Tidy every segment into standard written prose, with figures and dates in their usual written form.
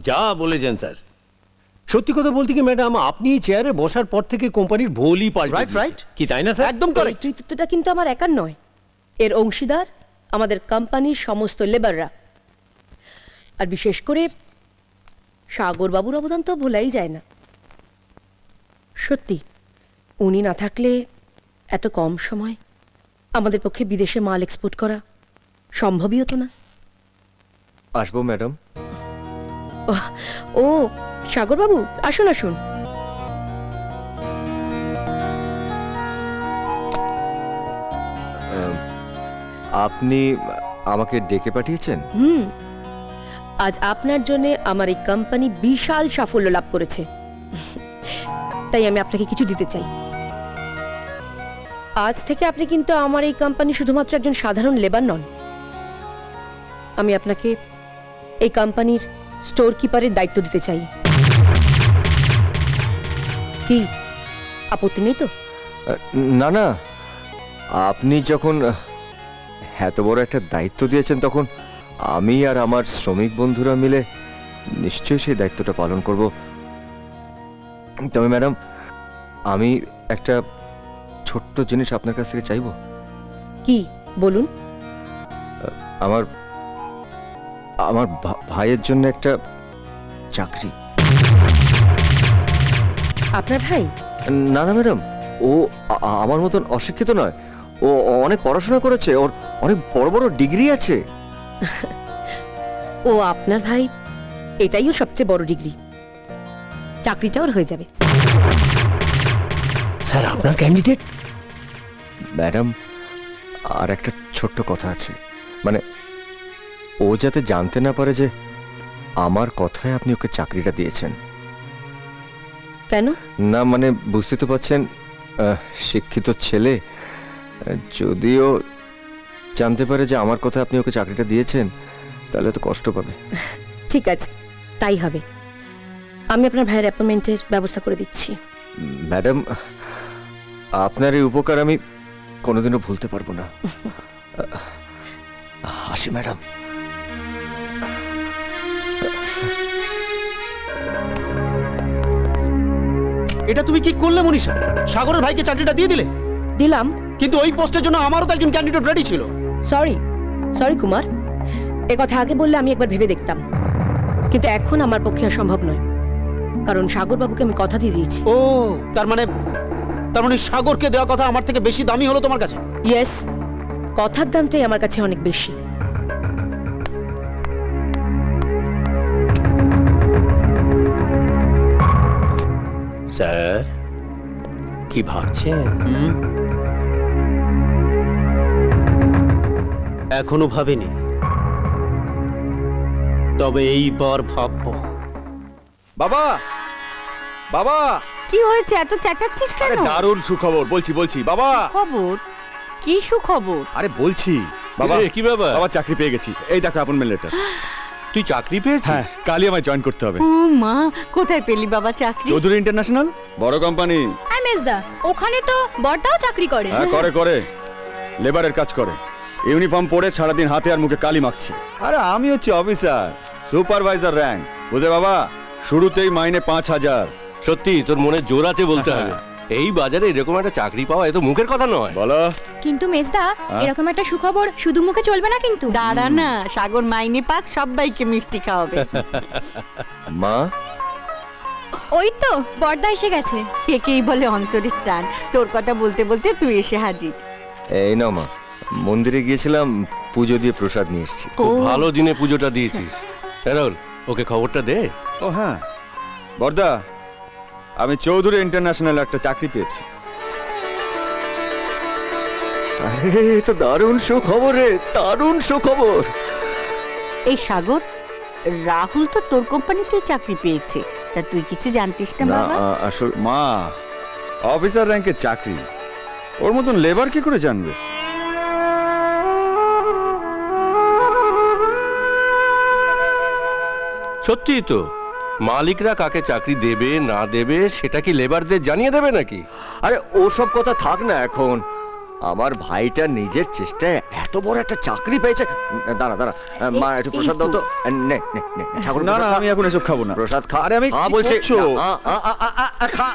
যা বলেছেন স্যার। সত্যি কথা বলতে কি ম্যাডাম, আপনি চেয়ারে বসার পর থেকে কোম্পানির ভোলই পাল্টে Right, right. কি তাই না স্যার? একদম এই কারেক্ট। কৃতিত্বটা কিন্তু আমার একার নয়, এর অংশীদার আমাদের কোম্পানির সমস্ত লেবাররা, আর বিশেষ করে সাগর বাবুর অবদান তো ভোলাই যায় না। সত্যি উনি না থাকলে এত কম সময় আমাদের পক্ষে বিদেশে মাল এক্সপোর্ট করা সম্ভবই হতো না। আসবো ম্যাডাম। ও সাগর বাবু, আসুন আসুন। আপনি আমাকে ডেকে পাঠিয়েছেন? আজ আপনার জন্য আমার এই কোম্পানি বিশাল সাফল্য লাভ করেছে, তাই আমি আপনাকে কিছু দিতে চাই। আজ থেকে আপনি কিন্তু আমার এই কোম্পানি শুধুমাত্র একজন সাধারণ লেবার নন, আমি আপনাকে এই কোম্পানির স্টোর কিপারের দায়িত্ব দিতে চাই। কি আপত্তি নেই তো? না না, আপনি যখন এত বড় একটা দায়িত্ব দিয়েছেন তখন আমি আর আমার শ্রমিক বন্ধুরা মিলে নিশ্চয়ই সেই দায়িত্বটা পালন করব। তবে ম্যাডাম, আমি একটা ছোট্ট জিনিস আপনার কাছ থেকে চাইবো। কি বলুন? আমার আমার ভাইয়ের জন্য একটা চাকরি। আপনার ভাই? না না ম্যাডাম, ও আমার মতন অশিক্ষিত নয়, ও অনেক পড়াশোনা করেছে, ওর অনেক বড় বড় ডিগ্রি আছে। ও আপনার ভাই, এটাই ওর সবচেয়ে বড় ডিগ্রি, চাকরিটা ওর হয়ে যাবে। স্যার আপনার ক্যান্ডিডেট? ম্যাডাম, আর একটা ছোট্ট কথা আছে, মানে ও যাতে জানতে না পারে যে আমার কথায় আপনি ওকে চাকরিটা দিয়েছেন। কেন? না মানে বুঝতে তো পারছেন, শিক্ষিত ছেলে, যদিও জানতে পারে যে আমার কথা আপনি ওকে চাকরিটা দিয়েছেন তাহলে তো কষ্ট পাবে। ঠিক আছে, তাই হবে। আমি আপনার ভাইয়ের অ্যাপয়েন্টমেন্টের ব্যবস্থা করে দিচ্ছি। ম্যাডাম, আপনার এই উপকার আমি কোনোদিনও ভুলতে পারবো না। আসি ম্যাডাম। এটা তুমি কি করলে মনীষা? সাগরের ভাইকে চাকরিটা দিয়ে দিলে, দিলাম। কিন্তু ওই পোস্টের জন্য আমারও তো একজন ক্যান্ডিডেট রেডি ছিল। সরি সরি কুমার, এ কথা আগে বললে আমি একবার ভেবে দেখতাম, কিন্তু এখন আমার পক্ষে আর সম্ভব নয়, কারণ সাগর বাবুকে আমি কথা দিয়ে দিয়েছি। ও তার মানে সাগরকে দেওয়া কথা আমার থেকে বেশি দামি হলো তোমার কাছে? ইয়েস, কথার দামটাই আমার কাছে অনেক বেশি। স্যার কি ভাবছেন? এখনো ভাবিনি, তবে এইবার ভাববো। বাবা, বাবা, কি হয়েছে, এত চেঁচাচ্ছিস কেন? আরে দারুণ সুখবর, বলছি বাবা। খবর? কি সুখবর? আরে বলছি বাবা, কি ব্যাপার? বাবা চাকরি পেয়ে গেছি, এই দেখো অ্যাপয়েন্টমেন্ট লেটার। তুই চাকরি পেয়েছিস? হ্যাঁ, কালই আমায় জয়েন করতে হবে। ও মা, কোথায় পেলি বাবা চাকরি? চৌধুরী ইন্টারন্যাশনাল, বড় কোম্পানি। মেজদা, ওখানে তো বড়টাও চাকরি করে। হ্যাঁ করে লেবারের কাজ করে, ইউনিফর্ম পরে সারাদিন হাতে আর মুখে কালি মাখছে। আরে আমি হচ্ছে অফিসার, সুপারভাইজার র্যাঙ্ক, বুঝে বাবা, শুরুতেই মাইনে 5,000। সত্যি তোর মনে জোর আছে বলতে হবে। এই বাজারে এরকম একটা চাকরি পাওয়া এত মুখের কথা নয়। বলো। কিন্তু মেজদা, এরকম একটা সুখবর শুধু মুখে চলবে না কিন্তু। দাঁড়া না, সাগর মাইনে পাক, সবাইকে মিষ্টি খাওয়াবে। মা, ওই তো বড়দা এসে গেছে। একেই বলে অন্তরের টান, তোর কথা বলতে বলতে তুই এসে হাজির। এই নাও মা, মন্দিরে গিয়েছিলাম, পুজো দিয়ে প্রসাদ নিয়ে এসেছি। খুব ভালো দিনে পুজোটা দিয়েছিস। হেরল, ওকে খবরটা দে। ও হ্যাঁ বর্দা, আমি চৌধুরী ইন্টারন্যাশনাল একটা চাকরি পেয়েছি। আরে এ তো দারুণ সুখবর রে, দারুণ সুখবর। এই সাগর, রাহুল তো তোর কোম্পানিতেই চাকরি পেয়েছে, তা তুই কিছু জানতিস না না বাবা? আসল মা, অফিসার র্যাঙ্কের চাকরি, ওর মতন লেবার কি করে জানবে? সত্যি তো, মালিকরা কাকে চাকরি দেবে না দেবে সেটা কি লেবারদের জানিয়ে দেবে নাকি? আরে ওসব কথা থাক না এখন, আমার ভাইটা নিজের চেষ্টায় এত বড় একটা চাকরি পেয়েছে। দাঁড়া দাঁড়া, মা একটু প্রসাদ দাও তো। নে নে নে, ঠাকুর না না, আমি এখন এসব খাবো না। প্রসাদ খা। আরে আমি খা কি বলছি। করছো? খা খা।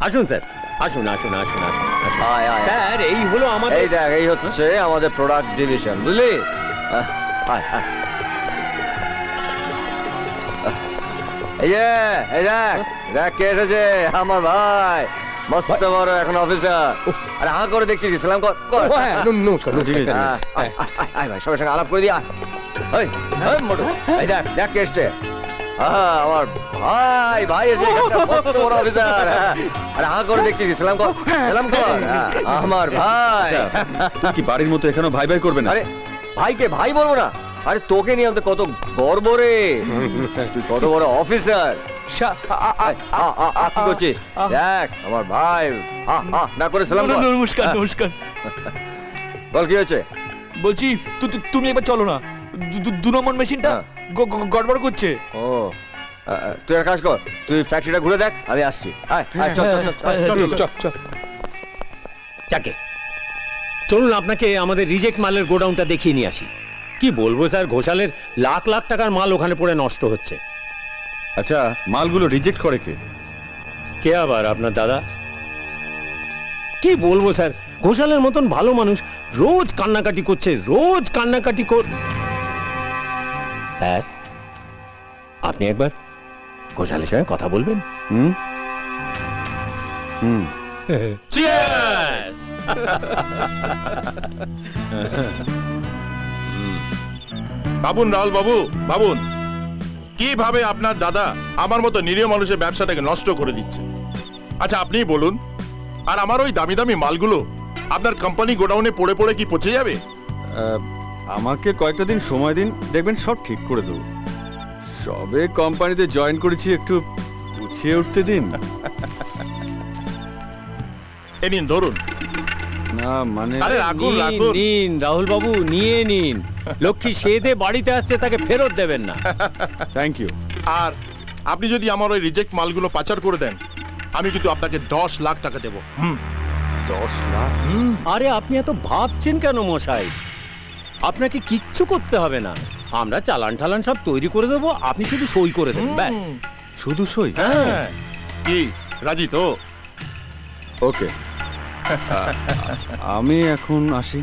আসুন স্যার, আসুন আসুন আসুন আসুন আসুন। আয়, আয়, স্যার এই হলো আমাদের এই দেখ, এই হচ্ছে আমাদের প্রোডাক্ট ডিভিশন, বুঝলি? আয় আয়। এই যে, এই দেখ, দেখ কে এসেছে, আমার ভাই, মস্ত বড় এখন অফিসার। আরে হাঁ করে দেখছিস, সালাম কর কর। ও, হ্যাঁ, নমস্কার নমস্কার। আয়, আয়, আয়, আয় ভাই, সবার সঙ্গে আলাপ করে দিয়া। এই, এই মোটু, এই দেখ, দেখ কে এসছে। আমার ভাই, ভাই এসে মস্ত বড় অফিসার। আরে হাঁ করে দেখছিস, সালাম কর, সালাম কর। আমার ভাই। তুই কি বাড়ির মতো এখানেও ভাই ভাই করবে না? আরে ভাইকে ভাই বলবো না? আরে তোকে নিয়ে আমাদের কত গর্ব রে, তুই কত বড় অফিসার। কি করছিস? দেখ আমার ভাই, না করে সালাম কর। নমস্কার নমস্কার। বল কি হয়েছে? বলছি তুমি একবার চলো না, 2 নম্বর মেশিনটা হ্যাঁ। গড়বড় করছে। ও, তুই এক কাজ কর, তুই ফ্যাক্টরিটা ঘুরে দেখ, আমি আসছি। আয় আয়, চল চল চল চল চল। চল যাকে চলুন আপনাকে আমাদের রিজেক্ট মালের গোডাউনটা দেখিয়ে নিয়ে আসি। কি বলবো স্যার, ঘোষালের লাখ লাখ টাকার মাল ওখানে পড়ে নষ্ট হচ্ছে। আচ্ছা, মালগুলো রিজেক্ট করে কে? কে আবার? আপনার দাদা। কি বলবো স্যার, ঘোষালের মতন ভালো মানুষ রোজ কান্নাকাটি করছে, রোজ কান্নাকাটি স্যার আপনি একবার ঘোষালের সঙ্গে কথা বলবেন? হুম হুম। Cheers! বাবুন, রাহুল বাবু, বাবুন, কিভাবে আপনার দাদা আমার মতো নিরীহ মানুষের ব্যবসাটাকে নষ্ট করে দিচ্ছে? আচ্ছা আপনিই বলুন, আর আমার ওই দামি দামি মালগুলো আপনার কোম্পানি গোডাউনে পড়ে পড়ে কি পচে যাবে? আমাকে কয়েকটা দিন সময় দিন, দেখবেন সব ঠিক করে দেবো। সবে কোম্পানিতে জয়েন করেছি, একটু গুছিয়ে উঠতে দিন। এ নিন ধরুন। না মানে, আরে রাখুন রাখুন। নিন রাহুল বাবু, নিয়ে নিন। লক্ষ্মী সেদে বাড়িতে আসছে, তাকে ফেরত দেবেন না। Thank you. আর আপনি যদি আমার ওই রিজেক্ট মালগুলো পাচার করে দেন, আমি কিন্তু আপনাকে 10 লাখ টাকা দেবো। 10 লাখ? আরে আপনি এত ভাবছেন কেন মশাই? আপনাকে কিচ্ছু করতে হবে না, আমরা চালান ঠালান সব তৈরি করে দেবো, আপনি শুধু সই করে দেবেন ব্যাস। শুধু সই? হ্যাঁ, কি রাজি তো? ওকে, আমি এখন আসি,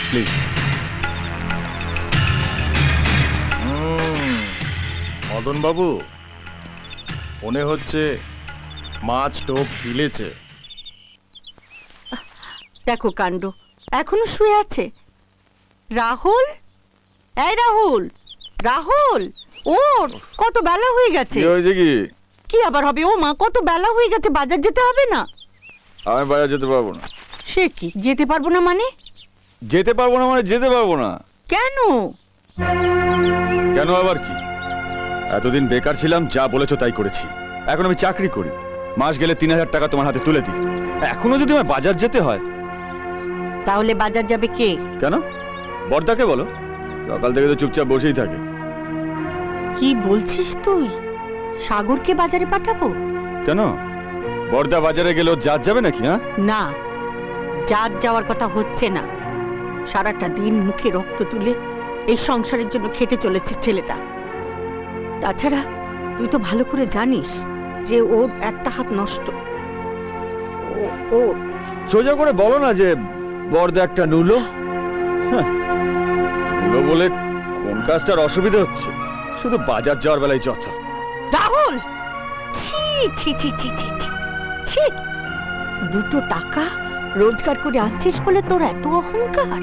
প্লিজ। মদন বাবু, মনে হচ্ছে মাছ টোপ গিলেছে। দেখো কাণ্ড, এখনো শুয়ে আছে। রাহুল, এই রাহুল, রাহুল, ওর কত বেলা হয়ে গেছে। কি হয়েছে কি? কি আবার হবে? ও মা, কত বেলা হয়ে গেছে, বাজার যেতে হবে না? আমি বাজার যেতে পারবো না। সে কি, যেতে পারবো না মানে? যেতে পারবো না মানে যেতে পারবো না। কেন? কেন আবার কি? এতদিন বেকার ছিলাম, যা বলেছো তাই করেছি। এখন আমি চাকরি করি, মাস গেলে 3000 টাকা তোমার হাতে তুলে দিই। এখনো যদি আমার বাজার যেতে হয়? তাহলে বাজার যাবে কে? কেন? বর্দাকে বলো, সকাল থেকে তো চুপচাপ বসেই থাকে। কি বলছিস তুই? সাগরকে বাজারে পাঠাবো? কেন? বর্দা বাজারে গেলেও জাত যাবে নাকি? হ্যাঁ, না, জাত যাওয়ার কথা হচ্ছে না। সারাটা দিন মুখে রক্ত তুলে এই সংসারের জন্য খেটে চলেছে ছেলেটা। তাছাড়া তুই তো ভালো করে জানিস যে ওর একটা হাত নষ্ট। ও সোজা করে বলো না যে বর্দা একটা নুলো। হ্যাঁ, নুলো বলে কোন কাজটার অসুবিধা হচ্ছে? শুধু বাজার যাওয়ার বেলায় যত। রাহুল, ছি ছি ছি ছি ছি ছি ছি, 2 টাকা রোজগার করে আনছিস বলে তোর এত অহংকার?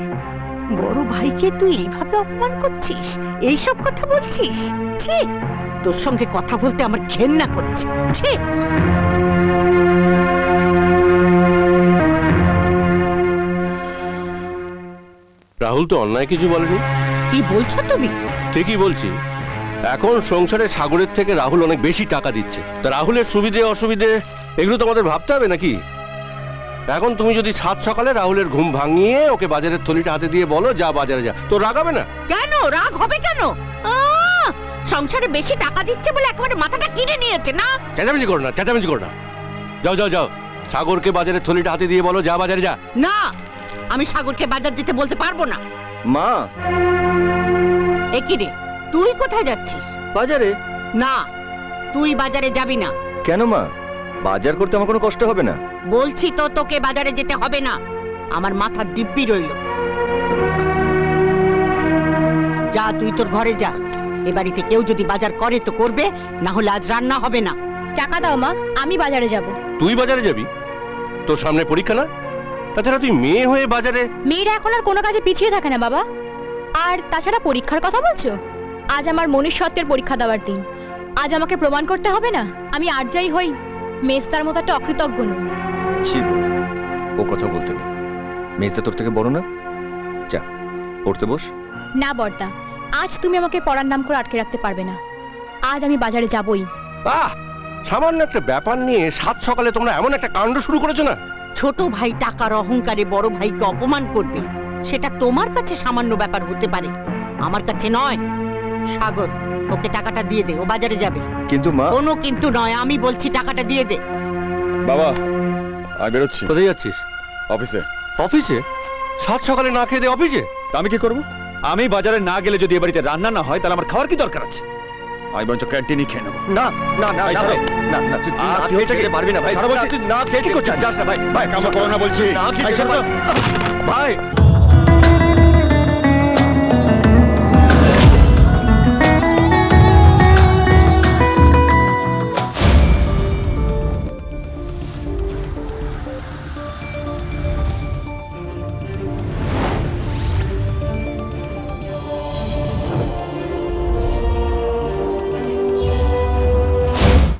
বড় ভাইকে তুই এইভাবে অপমান করছিস, এইসব কথা বলছিস? ছি, তোর সঙ্গে কথা বলতে আমার ঘেন্না করছে। ছি। রাহুল তো অন্যায় কিছু বলেনি। কি বলছো তুমি? ঠিকই বলছি, এখন সংসারে সাগরের থেকে রাহুল অনেক বেশি টাকা দিচ্ছে। তা রাহুলের সুবিধে অসুবিধে এগুলো তো আমাদের ভাবতে হবে নাকি? এখন তুমি যদি সাত সকালে রাহুলের ঘুম ভাঙিয়ে ওকে বাজারের থলিটা হাতে দিয়ে বলো যা বাজারে যা, তো রাগাবে না? কেন রাগ হবে কেন? সংসারে বেশি টাকা দিচ্ছে বলে একেবারে মাথাটা কিনে নিয়েছে না? চেঁচামেচি করো না, চেঁচামেচি করো না। যাও যাও যাও, সাগরকে বাজারের থলিটা হাতে দিয়ে বলো যা বাজারে যা। না, আমি সাগরকে বাজার যেতে বলতে পারবো না। মা একই রে, তুই কোথায় যাচ্ছিস? বাজারে? না, তুই বাজারে যাবি না। কেন মা? বাজার করতে আমার কোনো কষ্ট হবে না। বলছি তো তোকে বাজারে যেতে হবে না। আমার মাথার দিব্যি রইল। যা তুই তোর ঘরে যা। এ বাড়িতে কেউ যদি বাজার করে তো করবে, না হলে আজ রান্না হবে না। টাকা দাও মা, আমি বাজারে যাব। তুই বাজারে যাবি? তোর সামনে পরীক্ষা না? তাছাড়া তুই মেয়ে হয়ে বাজারে? মেয়েরা এখন আর কোনো কাজে পিছিয়ে থাকে না বাবা। আর তাছাড়া পরীক্ষার কথা বলছো? আজ আমার মনুষ্যত্বের পরীক্ষা দেওয়ার দিন। আজ আমাকে প্রমাণ করতে হবে না আমি আর যাই হই মেস্তার মতো একটা অকৃতজ্ঞ নই। ছি, ও কথা বলতে নেই। মেজদা তোর থেকে বড় না? যা পড়তে বস। না বর্দা, আজ তুমি আমাকে পড়ার নাম করে আটকে রাখতে পারবে না। আজ আমি বাজারে যাবই। আহ, সামান্য একটা ব্যাপার নিয়ে সাত সকালে তোমরা এমন একটা কাণ্ড শুরু করেছো না। ছোট ভাই টাকার অহংকারে বড় ভাইকে অপমান করবে, সেটা তোমার কাছে সামান্য ব্যাপার হতে পারে, আমার কাছে নয়। সাগর, ওকে টাকাটা দিয়ে দে, ও বাজারে যাবে। কিন্তু মা। কোনো কিন্তু নয়, আমি বলছি টাকাটা দিয়ে দে। বাবা আমি বেরোচ্ছি। কোথায় যাচ্ছিস? অফিসে। অফিসে? সাত সকালে না খেয়ে দে অফিসে? তা আমি কি করব? আমি বাজারে না গেলে যদি এ বাড়িতে রান্না না হয় তাহলে আমার খাওয়ার কি দরকার আছে? আমি বরঞ্চ ক্যান্টিনই খেয়ে নেবো। না না না ভাই, না ছাড়ো। না না, তুই আর না কি খেয়ে হচ্ছে? যেতে পারবি না ভাই। ছাড়ো বলছি। তুই না খেয়ে কি করছিস? যাস না ভাই। ভাই কামড় করো না বলছি। না খেয়ে ভাই, যেতে ছাড়ো। পার- ভাই